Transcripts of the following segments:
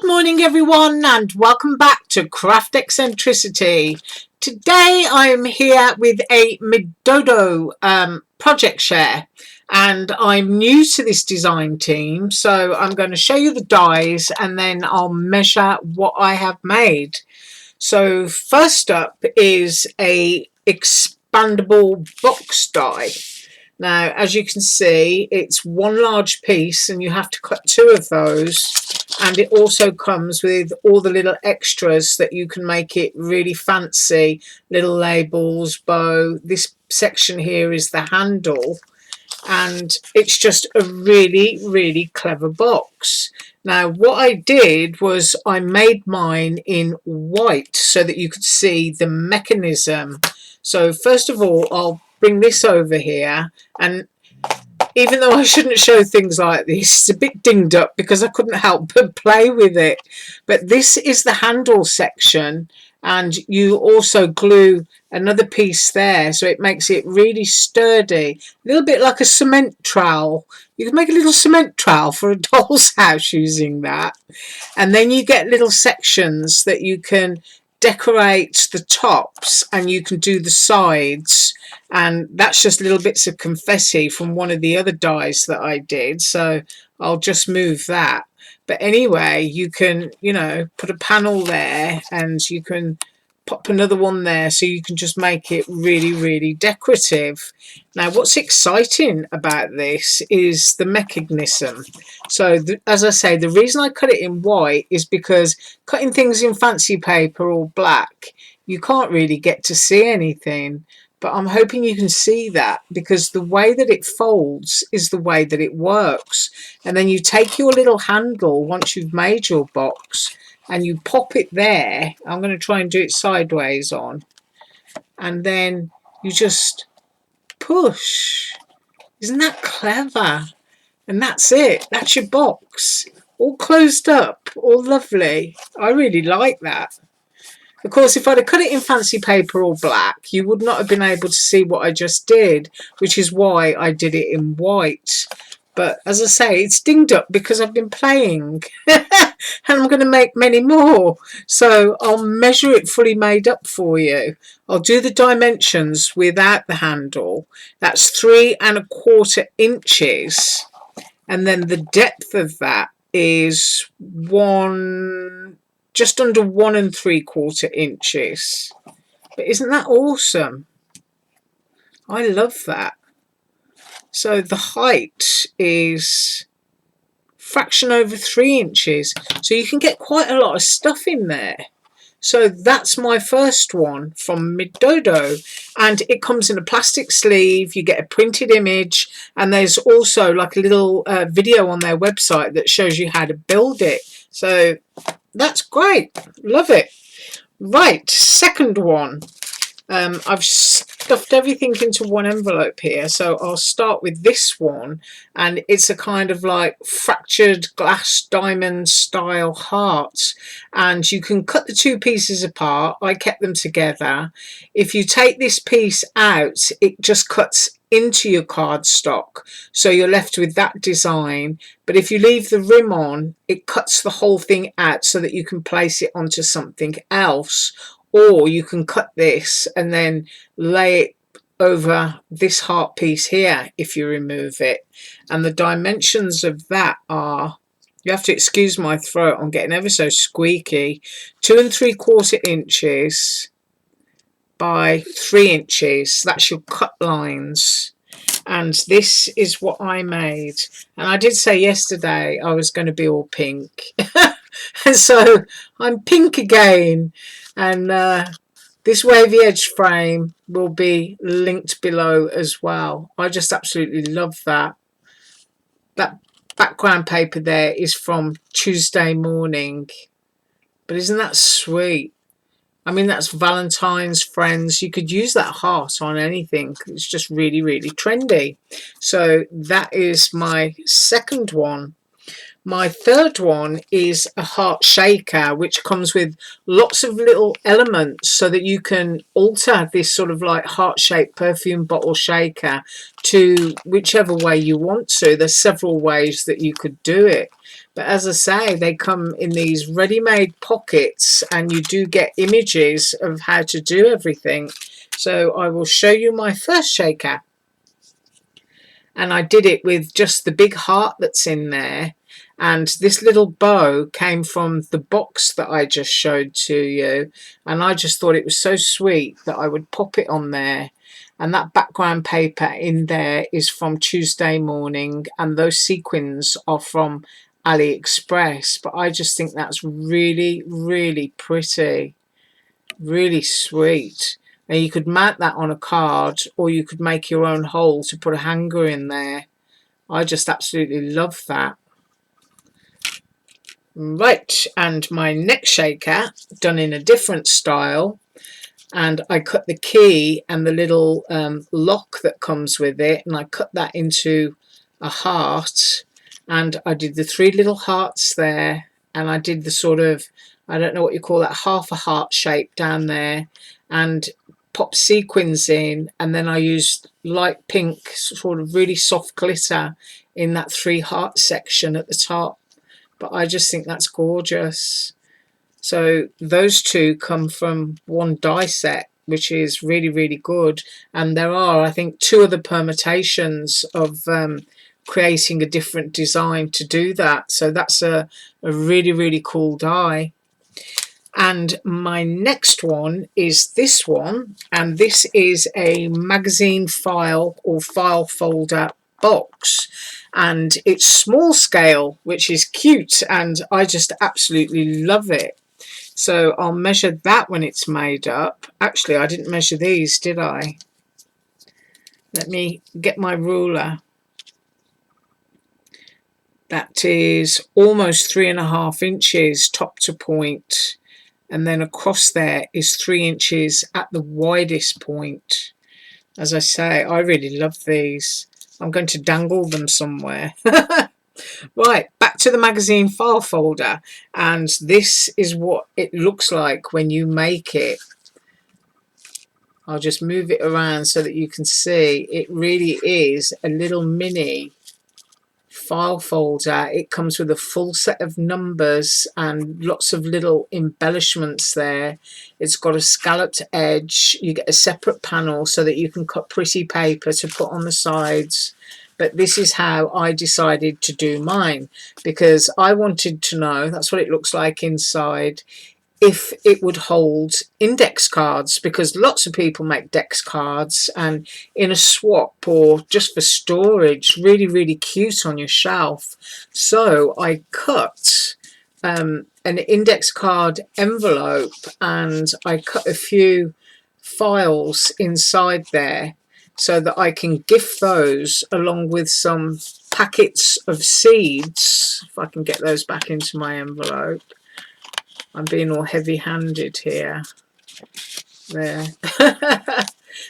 morning everyone, and welcome back to Craft Eccentricity. Today I'm here with a DODO project share, and I'm new to this design team, so I'm going to show you the dies and then I'll measure what I have made. So first up is a expandable box die. Now, as you can see, it's one large piece and you have to cut two of those, and it also comes with all the little extras that you can make it really fancy, little labels, bow. This section here is the handle, and it's just a really clever box. Now, what I did was I made mine in white so that you could see the mechanism. So first of all, I'll bring this over here, and even though I shouldn't show things like this, it's a bit dinged up because I couldn't help but play with it. But this is the handle section, and you also glue another piece there, so it makes it really sturdy, a little bit like a cement trowel. You can make a little cement trowel for a doll's house using that. And then you get little sections that you can decorate the tops, and you can do the sides, and that's just little bits of confetti from one of the other dies that I did, so I'll just move that. But anyway, you can, you know, put a panel there and you can pop another one there, so you can just make it really decorative. Now, what's exciting about this is the mechanism. So as I say, the reason I cut it in white is because cutting things in fancy paper or black, you can't really get to see anything. But I'm hoping you can see that, because the way that it folds is the way that it works. And then you take your little handle once you've made your box and you pop it there. I'm going to try and do it sideways on. And then you just push. Isn't that clever? And that's it. That's your box. All closed up. All lovely. I really like that. Of course, if I'd have cut it in fancy paper or black, you would not have been able to see what I just did, which is why I did it in white. But as I say, it's dinged up because I've been playing. And I'm going to make many more. So I'll measure it fully made up for you. I'll do the dimensions without the handle. That's 3 1/4 inches. And then the depth of that is just under 1 3/4 inches. But isn't that awesome? I love that. So the height is fraction over 3 inches. So you can get quite a lot of stuff in there. So that's my first one from DODO, and it comes in a plastic sleeve. You get a printed image, and there's also like a little video on their website that shows you how to build it. So that's great. Love it. Right, second one. I've stuffed everything into one envelope here, so I'll start with this one, and it's a kind of like fractured glass diamond style heart, and you can cut the two pieces apart. I kept them together. If you take this piece out, it just cuts into your cardstock, so you're left with that design. But if you leave the rim on, it cuts the whole thing out so that you can place it onto something else. Or you can cut this and then lay it over this heart piece here if you remove it. And the dimensions of that are, you have to excuse my throat, I'm getting ever so squeaky, 2 3/4 inches by 3 inches. That's your cut lines. And this is what I made. And I did say yesterday I was going to be all pink. And so I'm pink again. And this wavy edge frame will be linked below as well. I just absolutely love that. That background paper there is from Tuesday morning. But isn't that sweet? I mean, that's Valentine's, friends. You could use that heart on anything. It's just really trendy. So that is my second one. My third one is a heart shaker, which comes with lots of little elements so that you can alter this sort of like heart-shaped perfume bottle shaker to whichever way you want to. There's several ways that you could do it. But as I say, they come in these ready-made pockets, and you do get images of how to do everything. So I will show you my first shaker. And I did it with just the big heart that's in there. And this little bow came from the box that I just showed to you. And I just thought it was so sweet that I would pop it on there. And that background paper in there is from Tuesday Morning. And those sequins are from Aliexpress. But I just think that's really, really pretty. Really sweet. Now you could mount that on a card, or you could make your own hole to put a hanger in there. I just absolutely love that. Right, and my next shaker, done in a different style, and I cut the key and the little lock that comes with it, and I cut that into a heart, and I did the 3 little hearts there, and I did the sort of, I don't know what you call that, half a heart shape down there, and pop sequins in, and then I used light pink, sort of really soft glitter in that 3 heart section at the top. But I just think that's gorgeous. So those 2 come from one die set, which is really, really good. And there are, I think, 2 other permutations of creating a different design to do that. So that's a really, really cool die. And my next one is this one, and this is a magazine file or file folder box, and it's small scale, which is cute, and I just absolutely love it. So I'll measure that when it's made up. Actually, I didn't measure these, did I? Let me get my ruler. That is almost 3.5 inches top to point. And then across there is 3 inches at the widest point. As I say, I really love these. I'm going to dangle them somewhere. Right, back to the magazine file folder. And this is what it looks like when you make it. I'll just move it around so that you can see. It really is a little mini file folder. It comes with a full set of numbers and lots of little embellishments there. It's got a scalloped edge. You get a separate panel so that you can cut pretty paper to put on the sides. But this is how I decided to do mine, because I wanted to know, that's what it looks like inside, if it would hold index cards, because lots of people make dex cards, and in a swap or just for storage, really, really cute on your shelf. So I cut an index card envelope, and I cut a few files inside there so that I can gift those along with some packets of seeds, if I can get those back into my envelope. I'm being all heavy-handed here. There.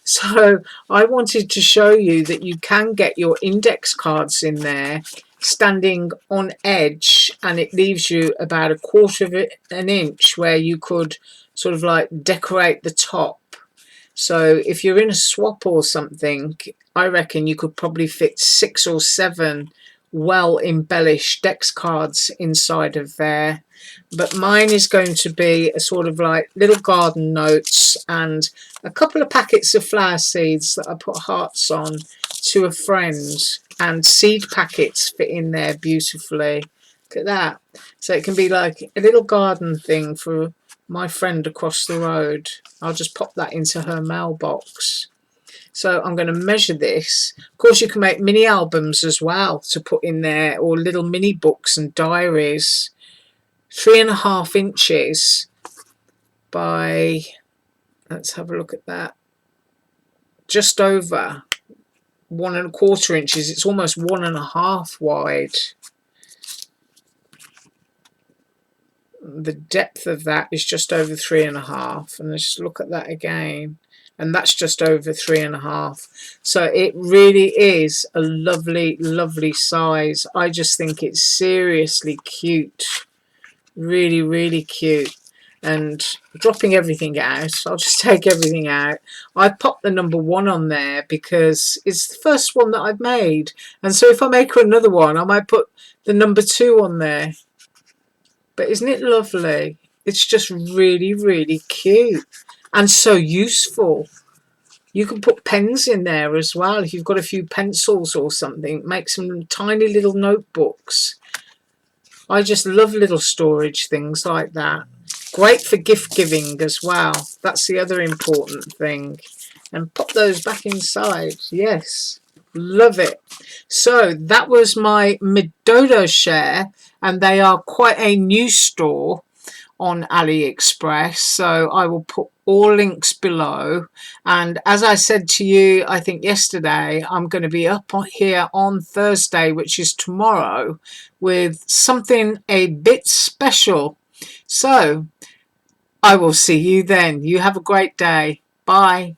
So I wanted to show you that you can get your index cards in there standing on edge, and it leaves you about 1/4 of an inch where you could sort of like decorate the top. So if you're in a swap or something, I reckon you could probably fit 6 or 7 well embellished dex cards inside of there. But mine is going to be a sort of like little garden notes and a couple of packets of flower seeds that I put hearts on to a friend, and seed packets fit in there beautifully. Look at that. So it can be like a little garden thing for my friend across the road. I'll just pop that into her mailbox. So I'm going to measure this. Of course, you can make mini albums as well to put in there, or little mini books and diaries. 3.5 inches by, let's have a look at that, just over 1.25 inches. It's almost 1.5 wide. The depth of that is just over 3.5, and let's just look at that again, and that's just over 3.5. So it really is a lovely, lovely size. I just think it's seriously cute. Really, really cute. And dropping everything out, I'll just take everything out. I popped the number 1 on there because it's the first one that I've made, and so if I make another one, I might put the number 2 on there. But isn't it lovely? It's just really, really cute and so useful. You can put pens in there as well. If you've got a few pencils or something, make some tiny little notebooks. I just love little storage things like that. Great for gift giving as well. That's the other important thing. And pop those back inside. Yes, love it. So that was my mid-DODO share, and they are quite a new store on Aliexpress, so I will put all links below. And as I said to you, I think yesterday, I'm going to be up here on Thursday, which is tomorrow, with something a bit special. So I will see you then. You have a great day. Bye.